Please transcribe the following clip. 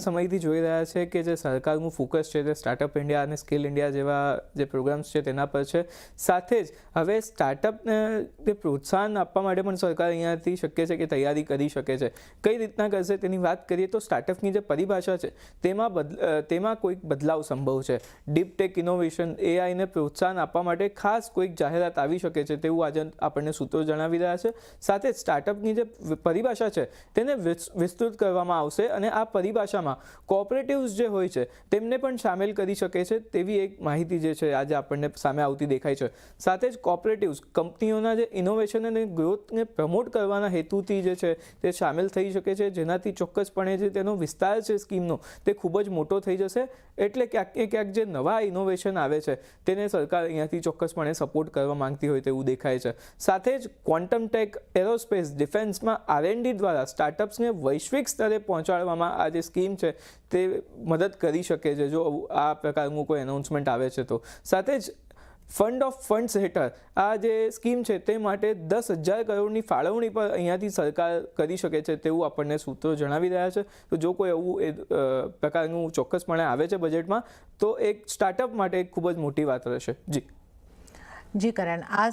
સમયથી જોઈ રહ્યા છે કે જે સરકારનું ફોકસ છે તે સ્ટાર્ટઅપ ઇન્ડિયા અને સ્કિલ ઇન્ડિયા જેવા જે પ્રોગ્રામ્સ છે તેના પર છે. સાથે જ હવે સ્ટાર્ટઅપને પ્રોત્સાહન આપવા માટે પણ સરકાર અહીંયાથી શક્ય છે કે તૈયારી કરી શકે છે. કઈ રીતના કરશે તેની વાત કરીએ તો સ્ટાર્ટઅપની જે પરિભાષા છે તેમાં કોઈક બદલાવ સંભવ છે. ડીપ ટેક ઇનોવેશન એઆઈને પ્રોત્સાહન આપવા માટે ખાસ કોઈક જાહેરાત આવી શકે છે તેવું આજે આપણને સૂત્રો જણાવી રહ્યા છે. સાથે જ સ્ટાર્ટઅપની જે પરિભાષા છે તેને વિસ્તૃત કરવામાં આવશે અને આ પરિભાષામાં કોઓપરેટિવ્સ જે હોય છે તેમને પણ સામેલ કરી શકે છે તેવી એક માહિતી જે છે આજે આપણને સામે આવતી દેખાય છે. સાથે જ કોઓપરેટિવ્સ કંપનીઓના જે ઇનોવેશન અને ગ્રોથને પ્રમોટ કરવાના હેતુથી જે છે તે સામેલ થઈ શકે છે, જેનાથી ચોક્કસપણે જે તેનો વિસ્તાર છે સ્કીમનો તે ખૂબ જ મોટો થઈ જશે. એટલે ક્યાંક ને ક્યાંક જે નવા ઇનોવેશન આવે છે તેને સરકાર અહીંયાથી ચોક્કસપણે સપોર્ટ કરવા માંગતી હોય તેવું દેખાય છે. સાથે જ ક્વોન્ટમ ટેક, એરોસ્પેસ, ડિફેન્સમાં R&D દ્વારા સ્ટાર્ટઅપ્સને વૈશ્વિક સ્તરે પહોંચાડવામાં આ જે સ્કીમ છે તે મદદ કરી શકે છે જો આ પ્રકારનું કોઈ એનાઉન્સમેન્ટ આવે છે તો. સાથે જ ફંડ ઓફ ફંડ્સ હેઠળ આ જે સ્કીમ છે તે માટે 10,000 કરોડની ફાળવણી પર અહીંયાથી સરકાર કરી શકે છે તેવું આપણને સૂત્રો જણાવી રહ્યા છે. તો જો કોઈ એવું પ્રકારનું ચોક્કસપણે આવે છે બજેટમાં તો એક સ્ટાર્ટઅપ માટે ખૂબ જ મોટી વાત રહેશે. જી કરણ, આ